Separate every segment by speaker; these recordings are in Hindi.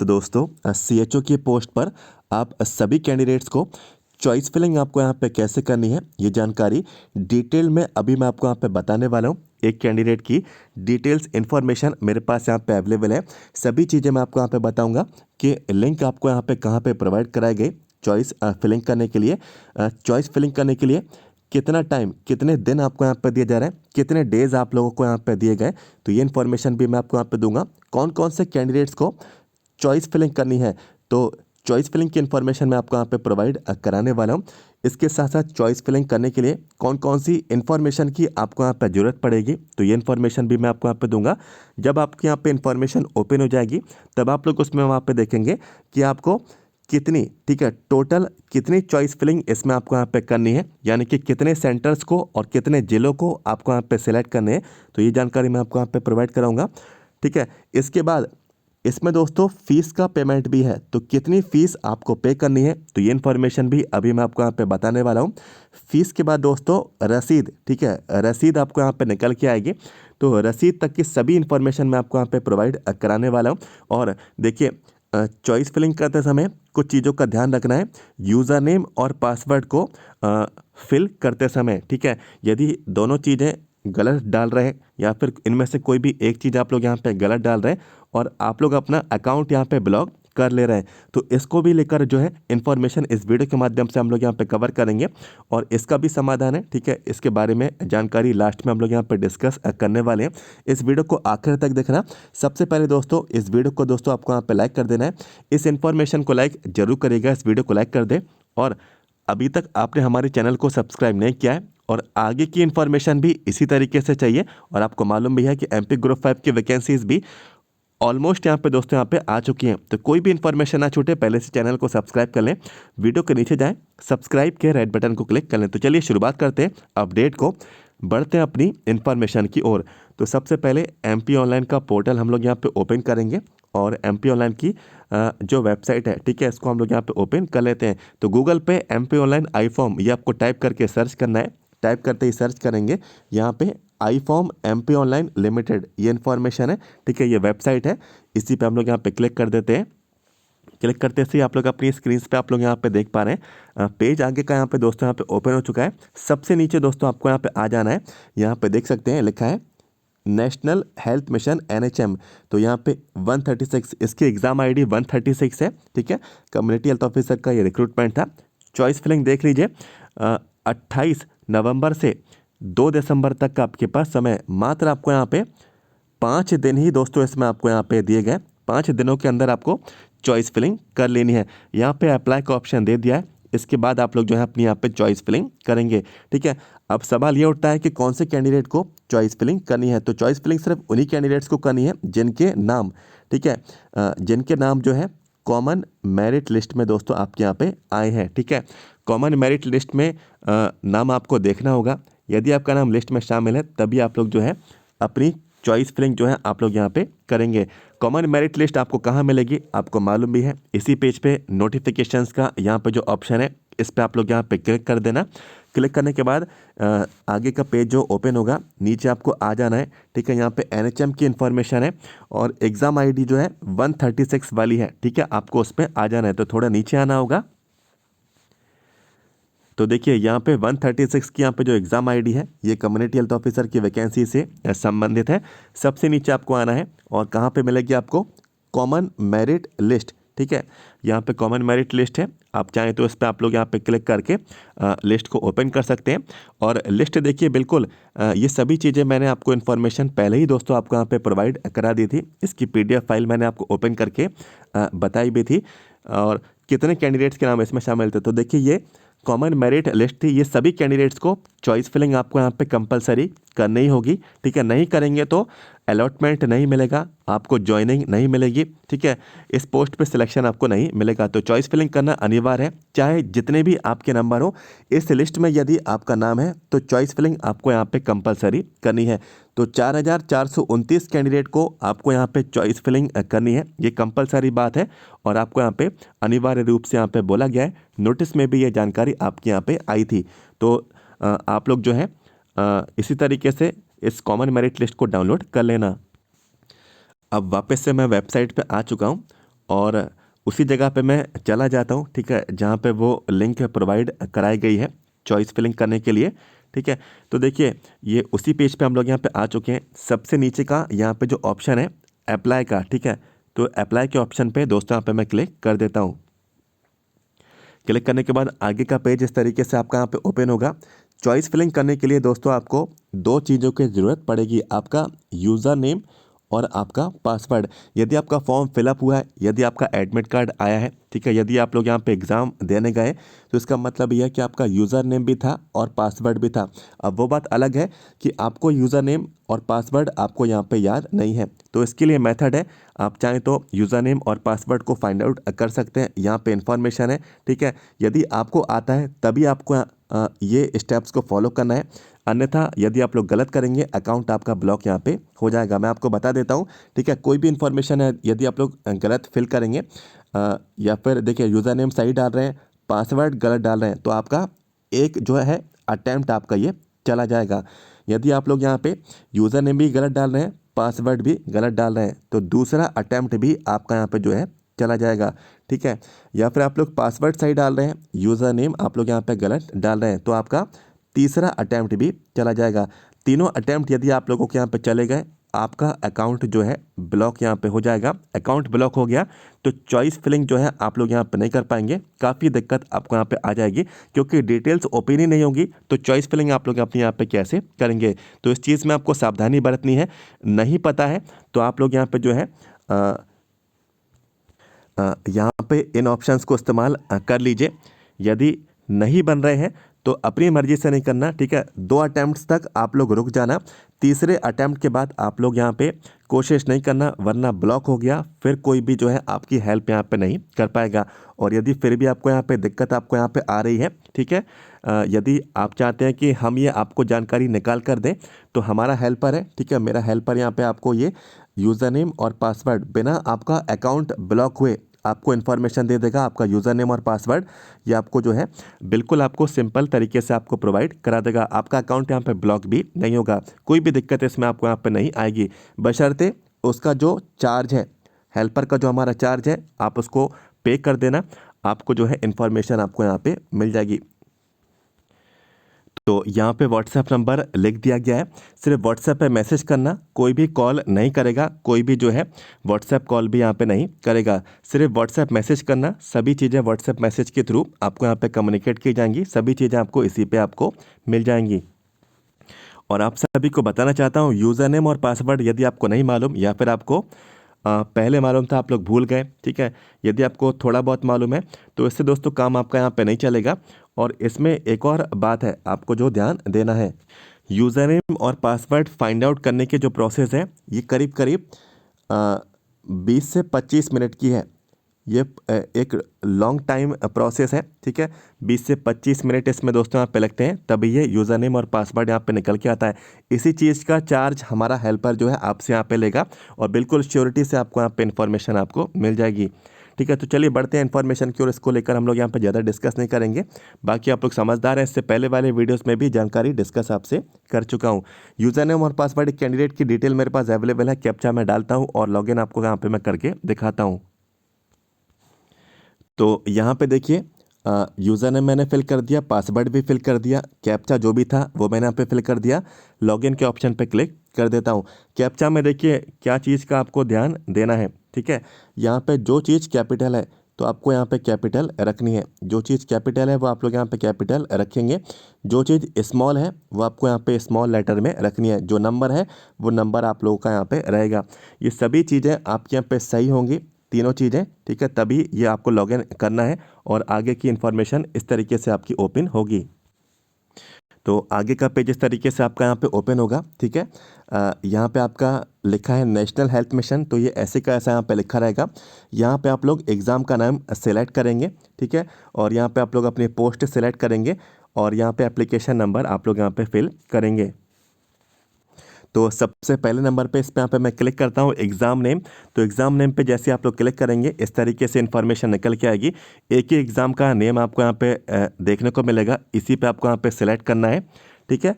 Speaker 1: तो दोस्तों CHO की पोस्ट पर आप सभी कैंडिडेट्स को चॉइस फिलिंग आपको यहाँ पे कैसे करनी है ये जानकारी डिटेल में अभी मैं आपको यहाँ पे बताने वाला हूँ। एक कैंडिडेट की डिटेल्स इन्फॉर्मेशन मेरे पास यहाँ पे अवेलेबल है। सभी चीज़ें मैं आपको यहाँ पे बताऊँगा कि लिंक आपको यहाँ पे कहाँ पे प्रोवाइड कराई गई चॉइस फिलिंग करने के लिए। चॉइस फिलिंग करने के लिए कितना टाइम कितने दिन आपको यहाँ पे दिया जा रहा है, कितने डेज आप लोगों को यहाँ पे दिए गए, तो ये इन्फॉर्मेशन भी मैं आपको यहाँ पे दूंगा। कौन कौन से कैंडिडेट्स को चॉइस फिलिंग करनी है तो चॉइस फिलिंग की इन्फॉर्मेशन मैं आपको यहाँ पे प्रोवाइड कराने वाला हूँ। इसके साथ साथ चॉइस फिलिंग करने के लिए कौन कौन सी इन्फॉर्मेशन की आपको यहाँ पे ज़रूरत पड़ेगी तो ये इन्फॉर्मेशन भी मैं आपको यहाँ पे दूंगा। जब आपके यहाँ पे इन्फॉर्मेशन ओपन हो जाएगी तब आप लोग उसमें वहाँ पे देखेंगे कि आपको कितनी, ठीक है, टोटल कितनी चॉइस फिलिंग इसमें आपको यहाँ पे करनी है, यानी कि कितने सेंटर्स को और कितने जिलों को आपको यहाँ पे सिलेक्ट करने हैं, तो ये जानकारी मैं आपको यहाँ पे प्रोवाइड कराऊंगा। ठीक है, इसके बाद इसमें दोस्तों फीस का पेमेंट भी है, तो कितनी फीस आपको पे करनी है तो ये इन्फॉर्मेशन भी अभी मैं आपको यहाँ पे बताने वाला हूँ। फीस के बाद दोस्तों रसीद, ठीक है, रसीद आपको यहाँ पे निकल के आएगी, तो रसीद तक की सभी इन्फॉर्मेशन मैं आपको यहाँ पे प्रोवाइड कराने वाला हूँ। और देखिए चॉइस फिलिंग करते समय कुछ चीज़ों का ध्यान रखना है। यूज़र नेम और पासवर्ड को फिल करते समय, ठीक है, यदि दोनों चीज़ें गलत डाल रहे हैं या फिर इनमें से कोई भी एक चीज़ आप लोग यहाँ पे गलत डाल रहे हैं और आप लोग अपना अकाउंट यहाँ पे ब्लॉक कर ले रहे हैं, तो इसको भी लेकर जो है इन्फॉर्मेशन इस वीडियो के माध्यम से हम लोग यहाँ पे कवर करेंगे और इसका भी समाधान है। ठीक है, इसके बारे में जानकारी लास्ट में हम लोग यहाँ पे डिस्कस करने वाले हैं। इस वीडियो को आखिर तक देखना। सबसे पहले दोस्तों इस वीडियो को दोस्तों आपको यहाँ पे लाइक कर देना है। इस इन्फॉर्मेशन को लाइक जरूर करिएगा, इस वीडियो को लाइक कर दे। और अभी तक आपने हमारे चैनल को सब्सक्राइब नहीं किया है और आगे की इन्फॉर्मेशन भी इसी तरीके से चाहिए और आपको मालूम भी है कि MP ग्रुप 5 की वैकेंसीज भी ऑलमोस्ट यहाँ पे दोस्तों यहाँ पे आ चुकी हैं, तो कोई भी इन्फॉर्मेशन ना छूटे पहले से चैनल को सब्सक्राइब कर लें। वीडियो के नीचे जाएं, सब्सक्राइब के रेड बटन को क्लिक कर लें। तो चलिए शुरुआत करते हैं अपडेट को, बढ़ते हैं अपनी इन्फॉर्मेशन की ओर। तो सबसे पहले MP ऑनलाइन का पोर्टल हम लोग यहाँ पे ओपन करेंगे और MP ऑनलाइन की जो वेबसाइट है, ठीक है, इसको हम लोग यहाँ पे ओपन कर लेते हैं। तो गूगल पे MP ऑनलाइन आई फॉर्म ये आपको टाइप करके सर्च करना है। टाइप करते ही सर्च करेंगे, यहाँ पे आई फॉर्म MP ऑनलाइन लिमिटेड ये इन्फॉर्मेशन है, ठीक है, ये वेबसाइट है। इसी पे हम लोग यहाँ पे क्लिक कर देते हैं। क्लिक करते से आप लोग अपनी स्क्रीन पे आप लोग यहाँ पे देख पा रहे हैं पेज आगे का यहाँ पे दोस्तों यहाँ पे ओपन हो चुका है। सबसे नीचे दोस्तों आपको यहाँ पे आ जाना है। यहाँ पे देख सकते हैं लिखा है नेशनल हेल्थ मिशन NHM, तो यहाँ पे 136 इसकी एग्जाम ID 136 है। ठीक है, कम्युनिटी हेल्थ ऑफिसर का ये रिक्रूटमेंट था। चॉइस फिलिंग देख लीजिए 28 नवंबर से 2 दिसंबर तक का आपके पास समय, मात्र आपको यहाँ पे 5 दिन ही दोस्तों इसमें आपको यहाँ पे दिए गए। 5 दिनों के अंदर आपको चॉइस फिलिंग कर लेनी है। यहाँ पे अप्लाई का ऑप्शन दे दिया है, इसके बाद आप लोग जो है अपनी यहाँ पे चॉइस फिलिंग करेंगे। ठीक है, अब सवाल ये उठता है कि कौन से कैंडिडेट को चॉइस फिलिंग करनी है, तो चॉइस फिलिंग सिर्फ उन्हीं कैंडिडेट्स को करनी है जिनके नाम, ठीक है, जिनके नाम जो है कॉमन मेरिट लिस्ट में दोस्तों आपके यहाँ पे आए हैं। ठीक है, कॉमन मेरिट लिस्ट में नाम आपको देखना होगा। यदि आपका नाम लिस्ट में शामिल है तभी आप लोग जो है अपनी चॉइस फिलिंग जो है आप लोग यहाँ पे करेंगे। कॉमन मेरिट लिस्ट आपको कहाँ मिलेगी आपको मालूम भी है, इसी पेज पे नोटिफिकेशंस का यहाँ पे जो ऑप्शन है इस पे आप लोग यहाँ पे क्लिक कर देना। क्लिक करने के बाद आगे का पेज जो ओपन होगा नीचे आपको आ जाना है। ठीक है, यहाँ पे NHM की इन्फॉर्मेशन है और एग्ज़ाम ID जो है 136 वाली है। ठीक है, आपको उस पर आ जाना है, तो थोड़ा नीचे आना होगा। तो देखिए यहाँ पे 136 की यहाँ पे जो एग्ज़ाम ID है ये कम्युनिटी हेल्थ ऑफिसर की वैकेंसी से संबंधित है। सबसे नीचे आपको आना है और कहाँ पे मिलेगी आपको कॉमन मेरिट लिस्ट। ठीक है, यहाँ पे कॉमन मेरिट लिस्ट है, आप चाहें तो इस पर आप लोग यहाँ पे क्लिक करके लिस्ट को ओपन कर सकते हैं। और लिस्ट देखिए बिल्कुल ये सभी चीज़ें मैंने आपको इन्फॉर्मेशन पहले ही दोस्तों आपको यहाँ पे प्रोवाइड करा दी थी। इसकी PDF फाइल मैंने आपको ओपन करके बताई भी थी और कितने कैंडिडेट्स के नाम इसमें शामिल थे। तो देखिए ये कॉमन मेरिट लिस्ट थी, ये सभी कैंडिडेट्स को चॉइस फिलिंग आपको यहाँ पे कंपलसरी करनी ही होगी। ठीक है, नहीं करेंगे तो अलॉटमेंट नहीं मिलेगा, आपको ज्वाइनिंग नहीं मिलेगी। ठीक है, इस पोस्ट पे सिलेक्शन आपको नहीं मिलेगा, तो चॉइस फिलिंग करना अनिवार्य है, चाहे जितने भी आपके नंबर हो। इस लिस्ट में यदि आपका नाम है तो चॉइस फिलिंग आपको यहाँ पे कंपलसरी करनी है। तो 4429 कैंडिडेट को आपको यहाँ पे चॉइस फिलिंग करनी है, ये कंपलसरी बात है और आपको यहाँ पे अनिवार्य रूप से यहाँ पे बोला गया है। नोटिस में भी ये जानकारी आपके यहाँ पे आई थी। तो आप लोग जो है इसी तरीके से इस कॉमन मेरिट लिस्ट को डाउनलोड कर लेना। अब वापस से मैं वेबसाइट पे आ चुका हूँ और उसी जगह पे मैं चला जाता हूँ, ठीक है, जहाँ पे वो लिंक प्रोवाइड कराई गई है चॉइस फिलिंग करने के लिए, ठीक है। तो देखिए ये उसी पेज पे हम लोग यहाँ पे आ चुके हैं। सबसे नीचे का यहाँ पे जो ऑप्शन है अप्लाई का, ठीक है, तो अप्लाई के ऑप्शन पे दोस्तों यहाँ पे मैं क्लिक कर देता हूँ। क्लिक करने के बाद आगे का पेज इस तरीके से आपका यहाँ पे ओपन होगा। चॉइस फिलिंग करने के लिए दोस्तों आपको दो चीज़ों की ज़रूरत पड़ेगी, आपका यूज़र नेम और आपका पासवर्ड। यदि आपका फॉर्म फिलअप हुआ है, यदि आपका एडमिट कार्ड आया है, ठीक है, यदि आप लोग यहाँ पे एग्ज़ाम देने गए तो इसका मतलब यह है कि आपका यूज़र नेम भी था और पासवर्ड भी था। अब वो बात अलग है कि आपको यूज़र नेम और पासवर्ड आपको यहाँ पे याद नहीं है, तो इसके लिए मेथड है, आप चाहें तो यूज़र नेम और पासवर्ड को फाइंड आउट कर सकते हैं। यहाँ पे इन्फॉर्मेशन है, ठीक है। यदि आपको आता है तभी आपको ये स्टेप्स को फॉलो करना है, अन्यथा यदि आप लोग गलत करेंगे अकाउंट आपका ब्लॉक यहाँ पे हो जाएगा। मैं आपको बता देता हूँ, ठीक है, कोई भी इन्फॉर्मेशन है यदि आप लोग गलत फिल करेंगे या फिर देखिए यूज़र नेम सही डाल रहे हैं, पासवर्ड गलत डाल रहे हैं, तो आपका एक जो है अटैम्प्ट आपका ये चला जाएगा। यदि आप लोग यहाँ पे यूज़र नेम भी गलत डाल रहे हैं, पासवर्ड भी गलत डाल रहे हैं, तो दूसरा अटैम्प्ट भी आपका यहाँ पे जो है चला जाएगा, ठीक है। या फिर आप लोग पासवर्ड सही डाल रहे हैं, यूज़र नेम आप लोग यहाँ पे गलत डाल रहे हैं, तो आपका तीसरा अटैम्प्ट भी चला जाएगा। तीनों अटैम्प्ट यदि आप लोगों के यहाँ पे चले गए, आपका अकाउंट जो है ब्लॉक यहाँ पे हो जाएगा। अकाउंट ब्लॉक हो गया तो चॉइस फिलिंग जो है आप लोग यहाँ पे नहीं कर पाएंगे, काफ़ी दिक्कत आपको यहाँ पे आ जाएगी, क्योंकि डिटेल्स ओपन ही नहीं होंगी, तो चॉइस फिलिंग आप लोग अपने यहाँ पे कैसे करेंगे। तो इस चीज़ में आपको सावधानी बरतनी है। नहीं पता है तो आप लोग यहाँ पे जो है यहाँ पे इन ऑप्शंस को इस्तेमाल कर लीजिए। यदि नहीं बन रहे हैं तो अपनी मर्जी से नहीं करना, ठीक है। 2 अटैम्प्ट्स तक आप लोग रुक जाना, तीसरे अटैम्प्ट के बाद आप लोग यहाँ पे कोशिश नहीं करना, वरना ब्लॉक हो गया फिर कोई भी जो है आपकी हेल्प यहाँ पे नहीं कर पाएगा। और यदि फिर भी आपको यहाँ पे दिक्कत आपको यहाँ पे आ रही है, ठीक है, यदि आप चाहते हैं कि हम ये आपको जानकारी निकाल कर दें, तो हमारा हेल्पर है, ठीक है, मेरा हेल्पर यहाँ पे आपको ये यूज़र नेम और पासवर्ड बिना आपका अकाउंट ब्लॉक हुए आपको इन्फॉर्मेशन दे देगा। आपका यूज़र नेम और पासवर्ड ये आपको जो है बिल्कुल आपको सिंपल तरीके से आपको प्रोवाइड करा देगा। आपका अकाउंट यहाँ पे ब्लॉक भी नहीं होगा, कोई भी दिक्कत इसमें आपको यहाँ पे नहीं आएगी, बशर्ते उसका जो चार्ज है, हेल्पर का जो हमारा चार्ज है, आप उसको पे कर देना, आपको जो है इन्फॉर्मेशन आपको यहाँ पे मिल जाएगी। तो यहाँ पे व्हाट्सएप नंबर लिख दिया गया है, सिर्फ व्हाट्सएप पे मैसेज करना, कोई भी कॉल नहीं करेगा, कोई भी जो है व्हाट्सएप कॉल भी यहाँ पे नहीं करेगा, सिर्फ व्हाट्सएप मैसेज करना। सभी चीज़ें व्हाट्सएप मैसेज के थ्रू आपको यहाँ पे कम्युनिकेट की जाएंगी, सभी चीज़ें आपको इसी पे आपको मिल जाएंगी। और आप सभी को बताना चाहता हूँ, यूज़र नेम और पासवर्ड यदि आपको नहीं मालूम या फिर आपको पहले मालूम था आप लोग भूल गए, ठीक है, यदि आपको थोड़ा बहुत मालूम है तो इससे दोस्तों काम आपका यहाँ पे नहीं चलेगा। और इसमें एक और बात है आपको जो ध्यान देना है, यूज़र नेम और पासवर्ड फाइंड आउट करने के जो प्रोसेस है ये करीब करीब 20 से 25 मिनट की है। ये एक लॉन्ग टाइम प्रोसेस है, ठीक है, 20 से 25 मिनट इसमें दोस्तों यहाँ पे लगते हैं, तभी ये यूज़र नेम और पासवर्ड यहाँ पे निकल के आता है। इसी चीज़ का चार्ज हमारा हेल्पर जो है आपसे यहाँ पे लेगा और बिल्कुल श्योरिटी से आपको यहाँ पे इन्फॉर्मेशन आपको मिल जाएगी, ठीक है। तो चलिए बढ़ते हैं इन्फॉर्मेशन की ओर, इसको लेकर हम लोग यहाँ पे ज़्यादा डिस्कस नहीं करेंगे, बाकी आप लोग समझदार हैं, इससे पहले वाले वीडियोज़ में भी जानकारी डिस्कस आपसे कर चुका हूँ। यूज़र नेम और पासवर्ड एक कैंडिडेट की डिटेल मेरे पास अवेलेबल है, कैप्चा मैं डालता हूँ और लॉगिन आपको यहाँ पे मैं करके दिखाता हूँ। तो यहाँ पे देखिए यूज़र नेम मैंने फिल कर दिया, पासवर्ड भी फिल कर दिया, कैप्चा जो भी था वो मैंने यहाँ पे फिल कर दिया। लॉगिन के ऑप्शन पे क्लिक कर देता हूँ। कैप्चा में देखिए क्या चीज़ का आपको ध्यान देना है, ठीक है, यहाँ पे जो चीज़ कैपिटल है तो आपको यहाँ पे कैपिटल रखनी है, जो चीज़ कैपिटल है वो आप लोग यहाँ पे कैपिटल रखेंगे, जो चीज़ स्मॉल है वो आपको यहाँ पे स्मॉल लेटर में रखनी है, जो नंबर है वो नंबर आप लोगों का यहाँ पे रहेगा। ये सभी चीज़ें आपके यहाँ पे सही होंगी, तीनों चीज़ें, ठीक है, तभी ये आपको लॉगिन करना है और आगे की इन्फॉर्मेशन इस तरीके से आपकी ओपन होगी। तो आगे का पेज इस तरीके से आपका यहाँ पे ओपन होगा, ठीक है। यहाँ पे आपका लिखा है नेशनल हेल्थ मिशन, तो ये ऐसे का ऐसा यहाँ पे लिखा रहेगा। यहाँ पे आप लोग एग्ज़ाम का नाम सेलेक्ट करेंगे, ठीक है, और यहाँ पे आप लोग अपनी पोस्ट सेलेक्ट करेंगे और यहाँ पे एप्लीकेशन नंबर आप लोग यहाँ पे फिल करेंगे। तो सबसे पहले नंबर पे इस पे यहाँ पे मैं क्लिक करता हूँ एग्ज़ाम नेम। तो एग्ज़ाम नेम पे जैसे आप लोग क्लिक करेंगे इस तरीके से इन्फॉर्मेशन निकल के आएगी, एक ही एग्ज़ाम का नेम आपको यहाँ पे देखने को मिलेगा, इसी पे आपको यहाँ पे सिलेक्ट करना है, ठीक है।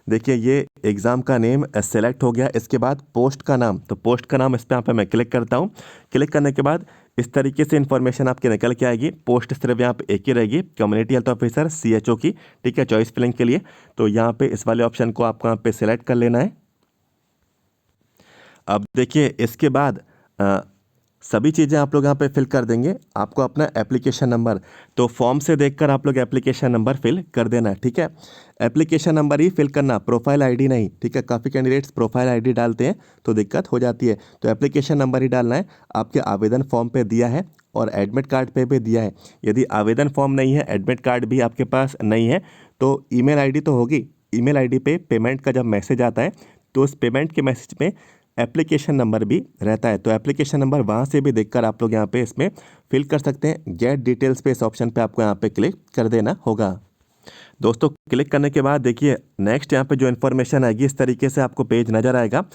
Speaker 1: देखिए ये एग्ज़ाम का नेम सेलेक्ट हो गया। इसके बाद पोस्ट का नाम, तो पोस्ट का नाम इस पर यहाँ पे मैं क्लिक करता हूँ। क्लिक करने के बाद इस तरीके से इन्फॉर्मेशन आपकी निकल के आएगी। पोस्ट सिर्फ यहाँ पे एक ही रहेगी, कम्युनिटी हेल्थ ऑफिसर CHO की, ठीक है, चॉइस फिलिंग के लिए। तो यहाँ पे इस वाले ऑप्शन को आपको यहाँ पे सिलेक्ट कर लेना है। अब देखिए इसके बाद सभी चीज़ें आप लोग यहाँ पे फिल कर देंगे। आपको अपना एप्लीकेशन नंबर, तो फॉर्म से देखकर आप लोग एप्लीकेशन नंबर फिल कर देना है, ठीक है। एप्लीकेशन नंबर ही फिल करना, प्रोफाइल आईडी नहीं, ठीक है। काफ़ी कैंडिडेट्स प्रोफाइल आईडी डालते हैं तो दिक्कत हो जाती है, तो एप्लीकेशन नंबर ही डालना है। आपके आवेदन फॉर्म पे दिया है और एडमिट कार्ड पे भी दिया है। यदि आवेदन फॉर्म नहीं है, एडमिट कार्ड भी आपके पास नहीं है, तो ईमेल आईडी तो होगी। ईमेल आईडी पे पेमेंट का जब मैसेज आता है तो उस पेमेंट के मैसेज में एप्लीकेशन नंबर भी रहता है। तो एप्लीकेशन नंबर वहाँ से भी देखकर आप लोग यहाँ पे इसमें फिल कर सकते हैं। गेट डिटेल्स पे इस ऑप्शन पे आपको यहाँ पे क्लिक कर देना होगा। दोस्तों क्लिक करने के बाद देखिए नेक्स्ट यहाँ पे जो इन्फॉर्मेशन आएगी, इस तरीके से आपको पेज नज़र आएगा।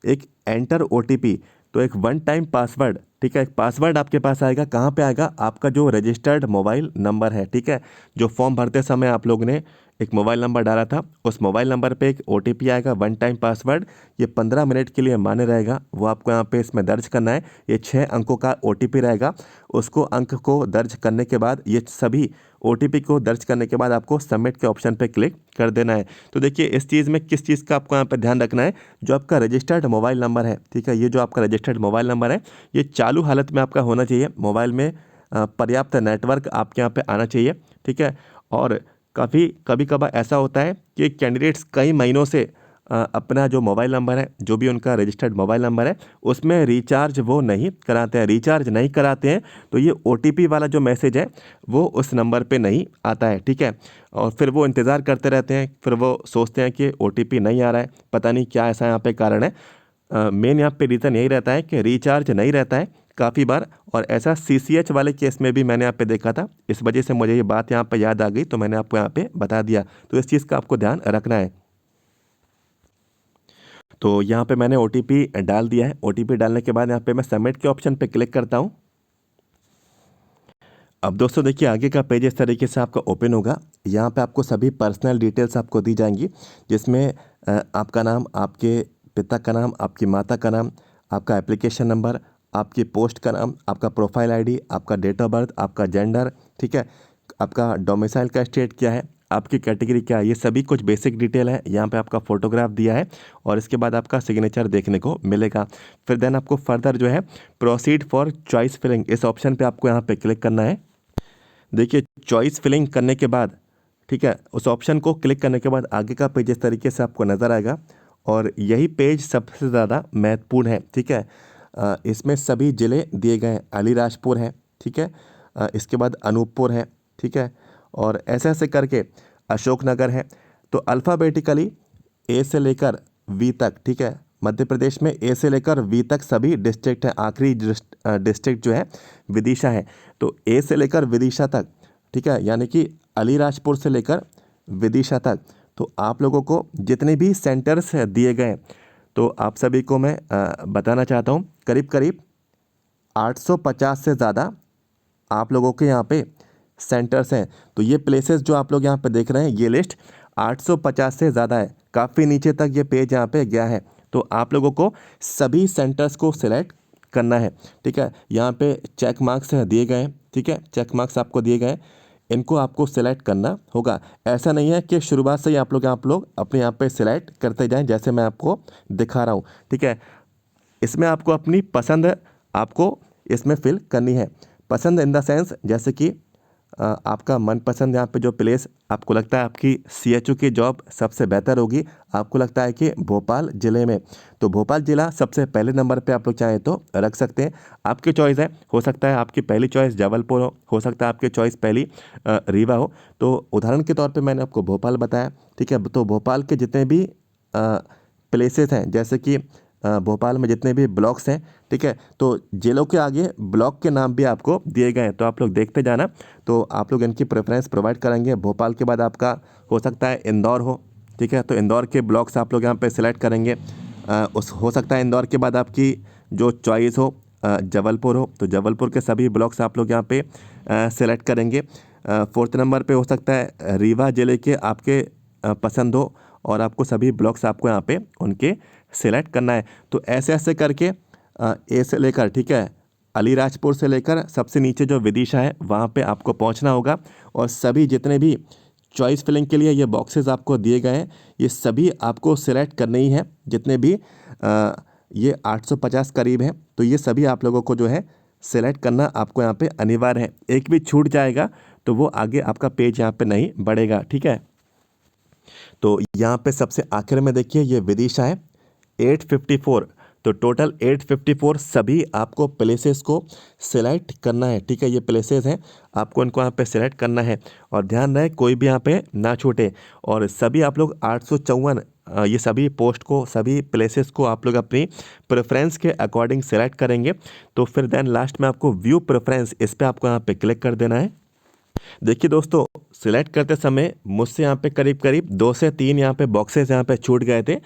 Speaker 1: एक एंटर OTP, तो एक वन टाइम पासवर्ड, ठीक है, एक पासवर्ड आपके पास आएगा। कहाँ पे आएगा? आपका जो रजिस्टर्ड मोबाइल नंबर है, ठीक है, जो फॉर्म भरते समय आप लोग ने एक मोबाइल नंबर डाला था, उस मोबाइल नंबर पे एक OTP आएगा, वन टाइम पासवर्ड। ये 15 मिनट के लिए मान्य रहेगा, वो आपको यहाँ पे इसमें दर्ज करना है। ये 6 अंकों का OTP रहेगा। उसको अंक को दर्ज करने के बाद, ये सभी OTP को दर्ज करने के बाद आपको सबमिट के ऑप्शन पे क्लिक कर देना है। तो देखिए इस चीज़ में किस चीज़ का आपको यहाँ पे ध्यान रखना है, जो आपका रजिस्टर्ड मोबाइल नंबर है, ठीक है, ये जो आपका रजिस्टर्ड मोबाइल नंबर है, ये चालू हालत में आपका होना चाहिए। मोबाइल में पर्याप्त नेटवर्क आपके यहाँ पे आना चाहिए, ठीक है। और कभी कभार ऐसा होता है कि कैंडिडेट्स कई महीनों से अपना जो मोबाइल नंबर है, जो भी उनका रजिस्टर्ड मोबाइल नंबर है, उसमें रिचार्ज वो नहीं कराते हैं। रिचार्ज नहीं कराते हैं तो ये OTP वाला जो मैसेज है वो उस नंबर पे नहीं आता है, ठीक है। और फिर वो इंतज़ार करते रहते हैं, फिर वो सोचते हैं कि OTP नहीं आ रहा है, पता नहीं क्या ऐसा यहाँ पे कारण है। मेन यहाँ पे रीज़न यही रहता है कि रिचार्ज नहीं रहता है काफ़ी बार, और ऐसा CCH वाले केस में भी मैंने यहाँ पे देखा था। इस वजह से मुझे ये बात यहाँ पे याद आ गई, तो मैंने आपको यहाँ पे बता दिया। तो इस चीज़ का आपको ध्यान रखना है। तो यहाँ पे मैंने OTP डाल दिया है। OTP डालने के बाद यहाँ पे मैं सबमिट के ऑप्शन पे क्लिक करता हूँ। अब दोस्तों देखिए आगे का पेज इस तरीके से आपका ओपन होगा। यहाँ पे आपको सभी पर्सनल डिटेल्स आपको दी जाएंगी, जिसमें आपका नाम, आपके पिता का नाम, आपकी माता का नाम, आपका एप्लीकेशन नंबर, आपकी पोस्ट का नाम, आपका प्रोफाइल आईडी, आपका डेट ऑफ बर्थ, आपका जेंडर, ठीक है, आपका डोमिसाइल का स्टेट क्या है, आपकी कैटेगरी क्या है, ये सभी कुछ बेसिक डिटेल है। यहाँ पे आपका फोटोग्राफ दिया है और इसके बाद आपका सिग्नेचर देखने को मिलेगा। फिर देन आपको फर्दर जो है प्रोसीड फॉर चॉइस फिलिंग, इस ऑप्शन पे आपको यहाँ पे क्लिक करना है। देखिए चॉइस फिलिंग करने के बाद, ठीक है, उस ऑप्शन को क्लिक करने के बाद आगे का पेज इस तरीके से आपको नज़र आएगा, और यही पेज सबसे ज़्यादा महत्वपूर्ण है, ठीक है। इसमें सभी ज़िले दिए गए हैं। अलीराजपुर है, ठीक है, इसके बाद अनूपपुर है, ठीक है, और ऐसे ऐसे करके अशोकनगर है। तो अल्फ़ाबेटिकली A से लेकर V तक, ठीक है, मध्य प्रदेश में A से लेकर V तक सभी डिस्ट्रिक्ट हैं। आखिरी डिस्ट्रिक्ट जो है विदिशा है। तो A से लेकर विदिशा तक, ठीक है, यानी कि अलीराजपुर से लेकर विदिशा तक। तो आप लोगों को जितने भी सेंटर्स दिए गए, तो आप सभी को मैं बताना चाहता हूँ, करीब करीब 850 से ज़्यादा आप लोगों के यहाँ पे सेंटर्स हैं। तो ये प्लेसेस जो आप लोग यहाँ पे देख रहे हैं, ये लिस्ट 850 से ज़्यादा है। काफ़ी नीचे तक ये पेज यहाँ पे गया है। तो आप लोगों को सभी सेंटर्स को सिलेक्ट करना है, ठीक है। यहाँ पे चेक मार्क्स दिए गए हैं, ठीक है, चेक मार्क्स आपको दिए गए हैं, इनको आपको सिलेक्ट करना होगा। ऐसा नहीं है कि शुरुआत से ही आप लोग अपने यहाँ पे सिलेक्ट करते जाएं, जैसे मैं आपको दिखा रहा हूँ, ठीक है। इसमें आपको अपनी पसंद आपको इसमें फिल करनी है। पसंद इन द सेंस, जैसे कि आपका मनपसंद यहाँ पे जो प्लेस आपको लगता है आपकी CHO की जॉब सबसे बेहतर होगी, आपको लगता है कि भोपाल ज़िले में, तो भोपाल ज़िला सबसे पहले नंबर पे आप लोग चाहें तो रख सकते हैं। आपकी चॉइस है, हो सकता है आपकी पहली चॉइस जबलपुर हो सकता है आपकी चॉइस पहली रीवा हो। तो उदाहरण के तौर पे मैंने आपको भोपाल बताया, ठीक है। तो भोपाल के जितने भी प्लेसेस हैं, जैसे कि भोपाल में जितने भी ब्लॉक्स हैं, ठीक है, तो जिलों के आगे ब्लॉक के नाम भी आपको दिए गए हैं, तो आप लोग देखते जाना। तो आप लोग इनकी प्रेफरेंस प्रोवाइड करेंगे। भोपाल के बाद आपका हो सकता है इंदौर हो, ठीक है, तो इंदौर के ब्लॉक्स आप लोग यहाँ पे सिलेक्ट करेंगे। उस हो सकता है इंदौर के बाद आपकी जो चॉइस हो जबलपुर हो, तो जबलपुर के सभी ब्लॉक्स आप लोग यहाँ पे सिलेक्ट करेंगे। 4th नंबर पे हो सकता है रीवा ज़िले के आपके पसंद हो, और आपको सभी ब्लॉक्स आपको यहाँ पे उनके सिलेक्ट करना है। तो ऐसे ऐसे करके ए से लेकर, ठीक है, अलीराजपुर से लेकर सबसे नीचे जो विदिशा है वहाँ पे आपको पहुँचना होगा। और सभी जितने भी चॉइस फिलिंग के लिए ये बॉक्सेस आपको दिए गए हैं, ये सभी आपको सिलेक्ट करने ही है। जितने भी ये 850 करीब है, तो ये सभी आप लोगों को जो है सिलेक्ट करना आपको यहाँ पे अनिवार्य है। एक भी छूट जाएगा तो वो आगे आपका पेज यहाँ पे नहीं बढ़ेगा, ठीक है। तो यहाँ पे सबसे आखिर में देखिए ये विदिशा है 854, तो टोटल 854 सभी आपको प्लेसेस को सिलेक्ट करना है, ठीक है। ये प्लेसेस हैं, आपको इनको यहाँ पे सिलेक्ट करना है और ध्यान रहे कोई भी यहाँ पे ना छूटे। और सभी आप लोग 854 ये सभी पोस्ट को, सभी प्लेसेस को आप लोग अपनी प्रेफरेंस के अकॉर्डिंग सेलेक्ट करेंगे। तो फिर देन लास्ट में आपको व्यू प्रेफरेंस, इस पर आपको यहाँ पे क्लिक कर देना है। देखिए दोस्तों, सिलेक्ट करते समय मुझसे यहाँ पे करीब करीब 2 से 3 यहाँ पे बॉक्सेस यहाँ पे छूट गए थे,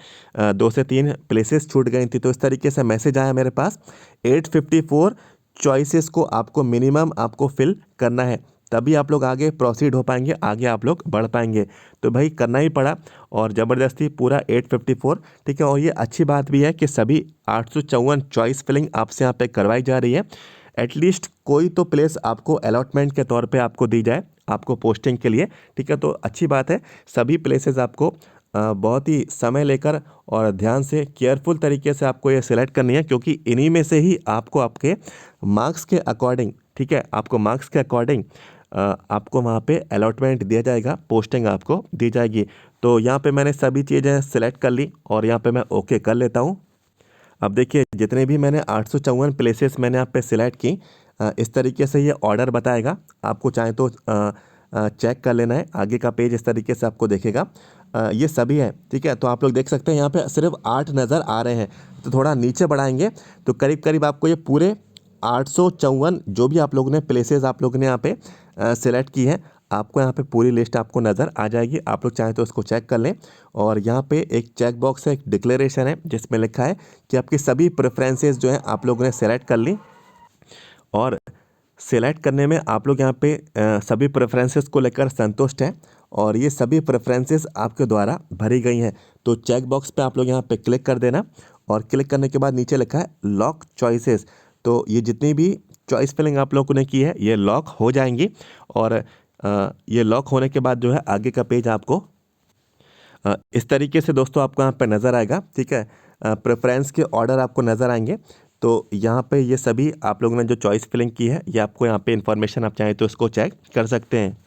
Speaker 1: 2 से 3 प्लेसेस छूट गई थी। तो इस तरीके से मैसेज आया मेरे पास, 854 चॉइसेस को आपको मिनिमम आपको फिल करना है, तभी आप लोग आगे प्रोसीड हो पाएंगे, आगे आप लोग बढ़ पाएंगे। तो भाई करना ही पड़ा और ज़बरदस्ती पूरा 854, ठीक है। और ये अच्छी बात भी है कि सभी 854 चॉइस फिलिंग आपसे यहाँ पे करवाई जा रही है। एटलीस्ट कोई तो प्लेस आपको अलॉटमेंट के तौर पे आपको दी जाए आपको पोस्टिंग के लिए, ठीक है। तो अच्छी बात है, सभी प्लेसेस आपको बहुत ही समय लेकर और ध्यान से केयरफुल तरीके से आपको ये सिलेक्ट करनी है, क्योंकि इन्हीं में से ही आपको आपके मार्क्स के अकॉर्डिंग, ठीक है, आपको मार्क्स के अकॉर्डिंग आपको वहाँ पे अलॉटमेंट दिया जाएगा, पोस्टिंग आपको दी जाएगी। तो यहाँ पे मैंने सभी चीज़ें सिलेक्ट कर ली और यहाँ पे मैं ओके कर लेता हूँ। अब देखिए जितने भी मैंने 854 प्लेसेस मैंने यहाँ पे सिलेक्ट की, इस तरीके से ये ऑर्डर बताएगा। आपको चाहे तो चेक कर लेना है, आगे का पेज इस तरीके से आपको देखेगा। ये सभी है, ठीक है। तो आप लोग देख सकते हैं यहाँ पे सिर्फ 8 नज़र आ रहे हैं। तो थोड़ा नीचे बढ़ाएंगे तो करीब करीब आपको ये पूरे 854 जो भी आप लोगों ने प्लेसेस आप लोगों ने यहाँ पे सिलेक्ट की है, आपको यहाँ पे पूरी लिस्ट आपको नज़र आ जाएगी। आप लोग चाहें तो उसको चेक कर लें। और यहाँ पे एक चेक बॉक्स है, एक डिक्लेरेशन है, जिसमें लिखा है कि आपकी सभी प्रेफरेंसेस जो है आप लोगों ने सेलेक्ट कर ली। और सेलेक्ट करने में आप लोग यहाँ पे सभी प्रेफरेंसेस को लेकर संतुष्ट हैं और ये सभी प्रेफरेंसेस आपके द्वारा भरी गई हैं। तो चेक बॉक्स पे आप लोग यहाँ पे क्लिक कर देना और क्लिक करने के बाद नीचे लिखा है लॉक चॉइसेस। तो ये जितनी भी चॉइस फिलिंग आप लोगों ने की है ये लॉक हो जाएंगी और ये लॉक होने के बाद जो है आगे का पेज आपको इस तरीके से दोस्तों आपको यहाँ पे नज़र आएगा, ठीक है। प्रेफरेंस के ऑर्डर आपको नज़र आएंगे। तो यहाँ पे ये सभी आप लोगों ने जो चॉइस फिलिंग की है ये आपको यहाँ पे इन्फॉर्मेशन आप चाहें तो इसको चेक कर सकते हैं।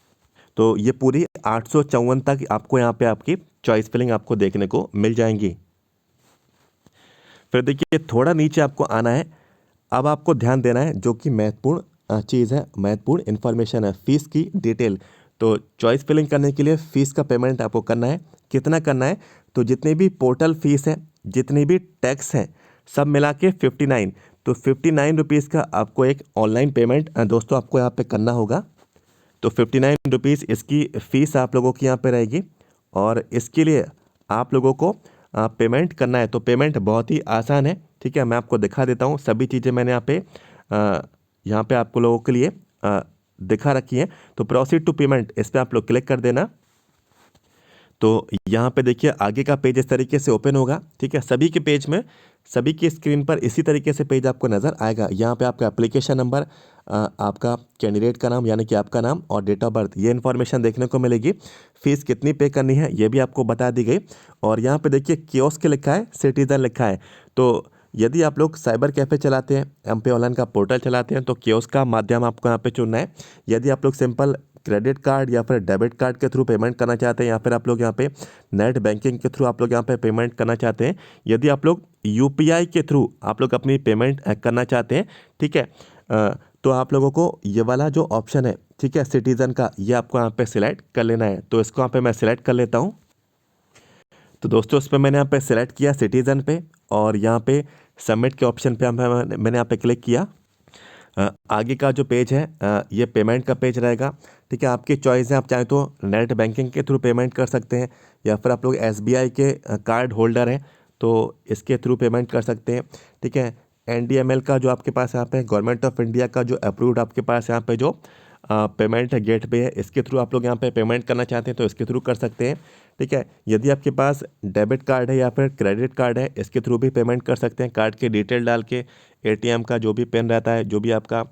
Speaker 1: तो ये पूरी 854 तक आपको यहाँ पे आपकी चॉइस फिलिंग आपको देखने को मिल जाएंगी। फिर देखिए थोड़ा नीचे आपको आना है, अब आपको ध्यान देना है जो कि महत्वपूर्ण चीज़ है, महत्वपूर्ण इन्फॉर्मेशन है, फ़ीस की डिटेल। तो चॉइस फिलिंग करने के लिए फ़ीस का पेमेंट आपको करना है। कितना करना है? तो जितनी भी पोर्टल फ़ीस है, जितनी भी टैक्स हैं, सब मिला के 59, तो 59 रुपीज़ का आपको एक ऑनलाइन पेमेंट दोस्तों आपको यहाँ पे करना होगा। तो 59 रुपीज़ इसकी फ़ीस आप लोगों की यहाँ पे रहेगी और इसके लिए आप लोगों को पेमेंट करना है। तो पेमेंट बहुत ही आसान है, ठीक है। मैं आपको दिखा देता हूँ, सभी चीज़ें मैंने यहाँ पे आपको लोगों के लिए दिखा रखी हैं। तो प्रोसीड टू पेमेंट, इस पर आप लोग क्लिक कर देना। तो यहाँ पे देखिए आगे का पेज इस तरीके से ओपन होगा, ठीक है। सभी के पेज में, सभी की स्क्रीन पर इसी तरीके से पेज आपको नज़र आएगा। यहाँ पे आपका एप्लीकेशन नंबर, आपका कैंडिडेट का नाम यानी कि आपका नाम और डेट ऑफ बर्थ, ये इन्फॉर्मेशन देखने को मिलेगी। फ़ीस कितनी पे करनी है ये भी आपको बता दी गई। और यहाँ पे देखिए कियोस्क लिखा है, सिटीज़न लिखा है। तो यदि आप लोग साइबर कैफ़े चलाते हैं, एमपी ऑनलाइन का पोर्टल चलाते हैं, तो कियोस्क का माध्यम आपको यहाँ पे चुनना है। यदि आप लोग सिंपल क्रेडिट कार्ड या फिर डेबिट कार्ड के थ्रू पेमेंट करना चाहते हैं या फिर आप लोग यहाँ पे नेट बैंकिंग के थ्रू आप लोग यहाँ पे पेमेंट करना चाहते हैं, यदि आप लोग यूपीआई के थ्रू आप लोग अपनी पेमेंट करना चाहते हैं, ठीक है, तो आप लोगों को ये वाला जो ऑप्शन है, ठीक है, सिटीज़न का, ये आपको यहाँ पे सिलेक्ट कर लेना है। तो इसको यहाँ पे मैं सिलेक्ट कर लेता हूँ। तो दोस्तों उस पर मैंने यहाँ पे सिलेक्ट किया सिटीज़न पे और यहाँ पे सबमिट के ऑप्शन पे मैंने यहाँ पे क्लिक किया। आगे का जो पेज है ये पेमेंट का पेज रहेगा, ठीक है। आपकी चॉइस है, आप चाहें तो नेट बैंकिंग के थ्रू पेमेंट कर सकते हैं या फिर आप लोग एसबीआई के कार्ड होल्डर हैं तो इसके थ्रू पेमेंट कर सकते हैं, ठीक है। एनडीएमएल का जो आपके पास यहाँ पे गवर्नमेंट ऑफ इंडिया का जो अप्रूव्ड आपके पास यहाँ पे जो पेमेंट गेटवे है, इसके थ्रू आप लोग यहाँ पे पेमेंट करना चाहते हैं तो इसके थ्रू कर सकते हैं। ठीक है, यदि आपके पास डेबिट कार्ड है या फिर क्रेडिट कार्ड है, इसके थ्रू भी पेमेंट कर सकते हैं। कार्ड के डिटेल डाल के एटीएम का जो भी पिन रहता है, जो भी आपका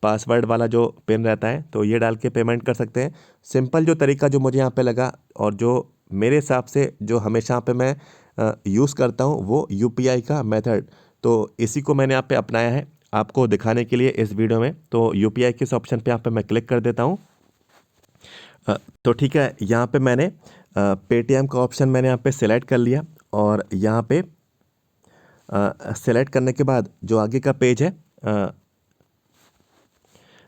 Speaker 1: पासवर्ड वाला जो पिन रहता है, तो ये डाल के पेमेंट कर सकते हैं। सिंपल जो तरीका जो मुझे यहाँ पे लगा और जो मेरे हिसाब से जो हमेशा यहाँ पे मैं यूज़ करता हूँ वो यूपीआई का मेथड, तो इसी को मैंने यहाँ पे अपनाया है आपको दिखाने के लिए इस वीडियो में। तो यूपीआई के इस ऑप्शन पे यहाँ पे मैं क्लिक कर देता हूँ। तो ठीक है, यहाँ पे मैंने पेटीएम का ऑप्शन मैंने यहाँ पे सिलेक्ट कर लिया और यहाँ पे सेलेक्ट करने के बाद जो आगे का पेज है,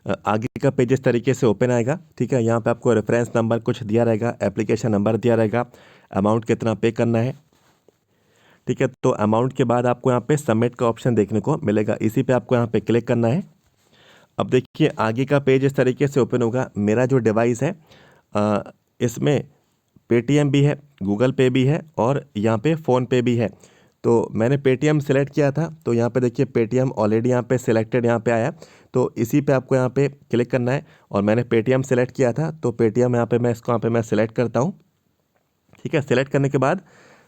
Speaker 1: आगे का पेज इस तरीके से ओपन आएगा। ठीक है, यहाँ पे आपको रेफरेंस नंबर कुछ दिया रहेगा, एप्लीकेशन नंबर दिया रहेगा, अमाउंट कितना पे करना है। ठीक है, तो अमाउंट के बाद आपको यहाँ पे सबमिट का ऑप्शन देखने को मिलेगा, इसी पे आपको यहाँ पे क्लिक करना है। अब देखिए आगे का पेज इस तरीके से ओपन होगा। मेरा जो डिवाइस है इसमें पेटीएम भी है, गूगल पे भी है और यहाँ पे फ़ोन पे भी है। तो मैंने पेटीएम सेलेक्ट किया था, तो यहाँ पे देखिए पेटीएम ऑलरेडी यहाँ पे सिलेक्टेड यहाँ पे आया, तो इसी पे आपको यहाँ पे क्लिक करना है। और मैंने पेटीएम सेलेक्ट किया था, तो पेटीएम यहाँ पे मैं इसको यहाँ पे मैं सिलेक्ट करता हूँ। ठीक है, सेलेक्ट करने के बाद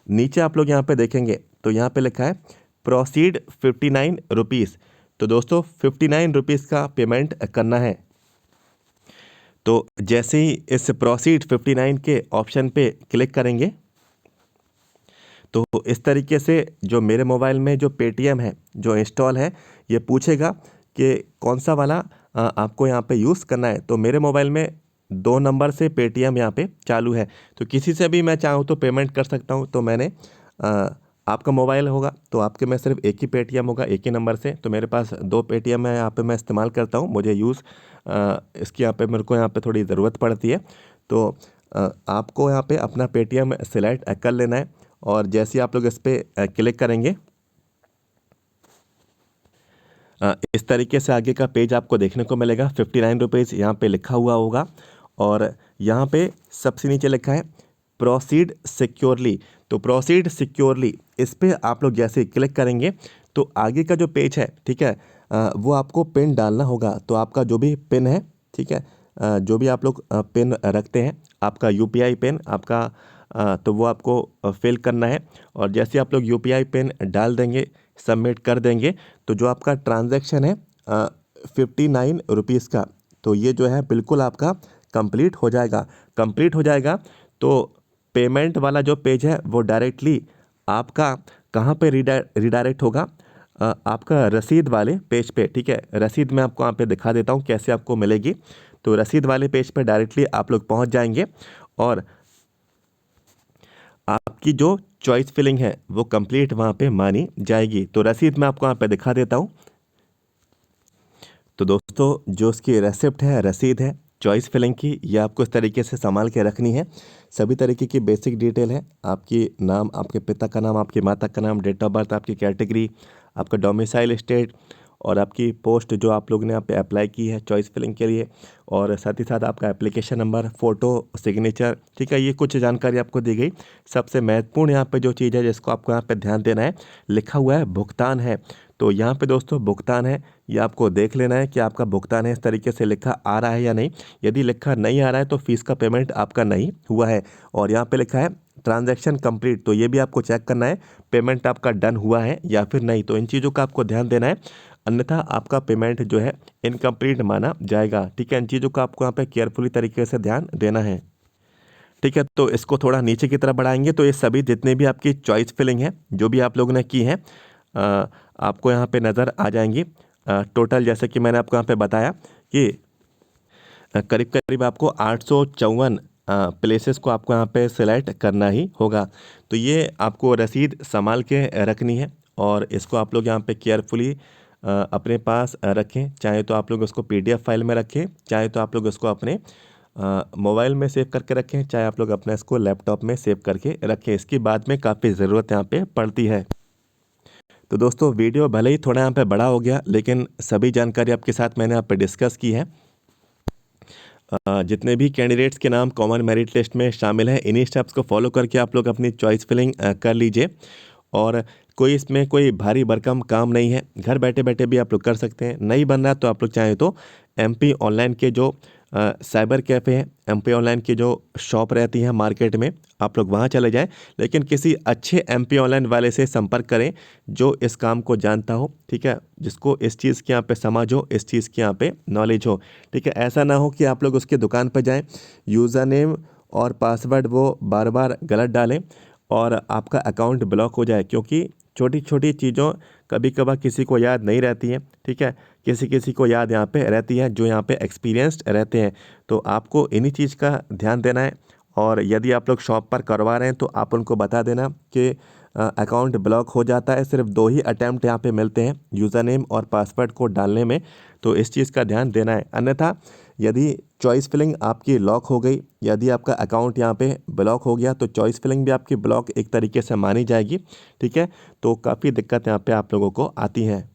Speaker 1: नीचे आप लोग यहाँ पे देखेंगे तो यहाँ पे लिखा है प्रोसीड 59 रुपीज़। तो दोस्तों 59 रुपीज़ का पेमेंट करना है। तो जैसे ही इस प्रोसीड 59 के ऑप्शन पे क्लिक करेंगे तो इस तरीके से जो मेरे मोबाइल में जो पेटीएम है जो इंस्टॉल है, ये पूछेगा कि कौन सा वाला आपको यहाँ पे यूज़ करना है। तो मेरे मोबाइल में 2 नंबर से पेटीएम यहाँ पे चालू है, तो किसी से भी मैं चाहूँ तो पेमेंट कर सकता हूँ। तो मैंने आपका मोबाइल होगा तो आपके में सिर्फ एक ही पेटीएम होगा, एक ही नंबर से। तो मेरे पास 2 पेटीएम है, यहाँ पे मैं इस्तेमाल करता हूँ। मुझे यूज़ इसकी यहाँ पे मेरे को यहाँ पे थोड़ी ज़रूरत पड़ती है। तो आपको यहाँ पे अपना पेटीएम सेलेक्ट कर लेना है और जैसे ही आप लोग इस पर क्लिक करेंगे इस तरीके से आगे का पेज आपको देखने को मिलेगा। 59 रुपीज़ यहाँ पे लिखा हुआ होगा और यहाँ पे सबसे नीचे लिखा है प्रोसीड सिक्योरली। तो प्रोसीड सिक्योरली इस पे आप लोग जैसे क्लिक करेंगे तो आगे का जो पेज है, ठीक है, वो आपको पिन डालना होगा। तो आपका जो भी पिन है, ठीक है, जो भी आप लोग पिन रखते हैं, आपका यूपीआई पिन आपका, तो वो आपको फिल करना है। और जैसे आप लोग यूपीआई पिन डाल देंगे, सबमिट कर देंगे, तो जो आपका ट्रांजैक्शन है 59 रुपीज़ का, तो ये जो है बिल्कुल आपका कंप्लीट हो जाएगा। कंप्लीट हो जाएगा तो पेमेंट वाला जो पेज है वो डायरेक्टली आपका कहाँ पे रिडायरेक्ट होगा, आपका रसीद वाले पेज पे। ठीक है, रसीद मैं आपको यहाँ पे दिखा देता हूँ कैसे आपको मिलेगी। तो रसीद वाले पेज पे डायरेक्टली आप लोग पहुँच जाएंगे और आपकी जो चॉइस फिलिंग है वो कंप्लीट वहाँ पे मानी जाएगी। तो रसीद मैं आपको यहाँ पे दिखा देता हूँ। तो दोस्तों जो उसकी रेसिप्ट है, रसीद है चॉइस फिलिंग की, ये आपको इस तरीके से संभाल के रखनी है। सभी तरीके की बेसिक डिटेल है, आपकी नाम, आपके पिता का नाम, आपकी माता का नाम, डेट ऑफ बर्थ, आपकी कैटेगरी, आपका डोमिसाइल स्टेट और आपकी पोस्ट जो आप लोग ने यहाँ पे अप्लाई की है चॉइस फिलिंग के लिए, और साथ ही साथ आपका एप्लीकेशन नंबर, फ़ोटो, सिग्नेचर। ठीक है, ये कुछ जानकारी आपको दी गई। सबसे महत्वपूर्ण यहाँ पे जो चीज़ है जिसको आपको यहाँ पे ध्यान देना है, लिखा हुआ है भुगतान है। तो यहाँ पे दोस्तों भुगतान है, ये आपको देख लेना है कि आपका भुगतान है इस तरीके से लिखा आ रहा है या नहीं। यदि लिखा नहीं आ रहा है तो फीस का पेमेंट आपका नहीं हुआ है। और यहाँ पे लिखा है ट्रांजैक्शन कंप्लीट, तो ये भी आपको चेक करना है पेमेंट आपका डन हुआ है या फिर नहीं। तो इन चीज़ों का आपको ध्यान देना है, अन्यथा आपका पेमेंट जो है इनकम्प्लीट माना जाएगा। ठीक है, इन चीज़ों का आपको यहाँ पे केयरफुली तरीके से ध्यान देना है। ठीक है, तो इसको थोड़ा नीचे की तरफ बढ़ाएंगे तो ये सभी जितने भी आपकी चॉइस फिलिंग है जो भी आप लोगों ने की है आपको यहाँ पे नज़र आ जाएंगी। टोटल जैसे कि मैंने आपको यहाँ पे बताया कि करीब करीब आपको 854 प्लेसेस को आपको यहाँ पे सिलेक्ट करना ही होगा। तो ये आपको रसीद संभाल के रखनी है और इसको आप लोग यहाँ पे केयरफुली अपने पास रखें। चाहे तो आप लोग उसको पीडीएफ फाइल में रखें, चाहे तो आप लोग उसको अपने मोबाइल में सेव करके रखें, चाहे आप लोग अपने इसको लैपटॉप में सेव करके रखें। इसकी बाद में काफ़ी ज़रूरत यहाँ पे पड़ती है। तो दोस्तों वीडियो भले ही थोड़ा यहाँ पे बड़ा हो गया, लेकिन सभी जानकारी आपके साथ मैंने यहाँ पे डिस्कस की है। जितने भी कैंडिडेट्स के नाम कॉमन मेरिट लिस्ट में शामिल हैं, इन्हीं स्टेप्स को फॉलो करके आप लोग अपनी चॉइस फिलिंग कर लीजिए। और कोई इसमें कोई भारी भरकम काम नहीं है, घर बैठे बैठे भी आप लोग कर सकते हैं। नहीं बनना तो आप लोग चाहें तो MP ऑनलाइन के जो साइबर कैफ़े हैं, MP ऑनलाइन की जो शॉप रहती है मार्केट में, आप लोग वहाँ चले जाएं, लेकिन किसी अच्छे MP ऑनलाइन वाले से संपर्क करें जो इस काम को जानता हो, ठीक है, जिसको इस चीज़ की यहाँ पे समझ हो, इस चीज़ की यहाँ पे नॉलेज हो, ठीक है। ऐसा ना हो कि आप लोग उसकी दुकान पर जाएं, यूज़र नेम और पासवर्ड वो बार बार गलत डालें और आपका अकाउंट ब्लॉक हो जाए, क्योंकि छोटी छोटी चीज़ों कभी कभार किसी को याद नहीं रहती है, ठीक है, किसी किसी को याद यहाँ पे रहती है जो यहाँ पे एक्सपीरियंस्ड रहते हैं। तो आपको इन्हीं चीज़ का ध्यान देना है। और यदि आप लोग शॉप पर करवा रहे हैं तो आप उनको बता देना कि अकाउंट ब्लॉक हो जाता है, सिर्फ 2 ही अटैम्प्ट यहाँ पे मिलते हैं यूज़र नेम और पासवर्ड को डालने में, तो इस चीज़ का ध्यान देना है। अन्यथा यदि चॉइस फिलिंग आपकी लॉक हो गई, यदि आपका अकाउंट यहाँ पे ब्लॉक हो गया, तो चॉइस फिलिंग भी आपकी ब्लॉक एक तरीके से मानी जाएगी, ठीक है। तो काफ़ी दिक्कत यहाँ पे आप लोगों को आती हैं।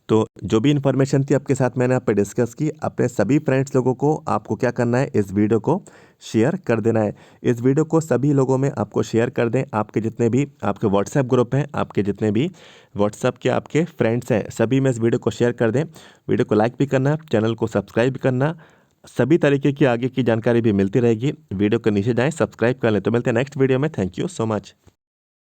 Speaker 1: तो जो भी इन्फॉर्मेशन थी आपके साथ मैंने यहाँ पे डिस्कस की, अपने सभी फ्रेंड्स लोगों को आपको क्या करना है, इस वीडियो को शेयर कर देना है। इस वीडियो को सभी लोगों में आपको शेयर कर दें। आपके जितने भी आपके व्हाट्सएप ग्रुप हैं, आपके जितने भी व्हाट्सएप के आपके फ्रेंड्स हैं, सभी में इस वीडियो को शेयर कर दें। वीडियो को लाइक भी करना, चैनल को सब्सक्राइब भी करना। सभी तरीके की आगे की जानकारी भी मिलती रहेगी। वीडियो के नीचे जाएँ, सब्सक्राइब कर लें। तो मिलते हैं नेक्स्ट वीडियो में। Thank you so much.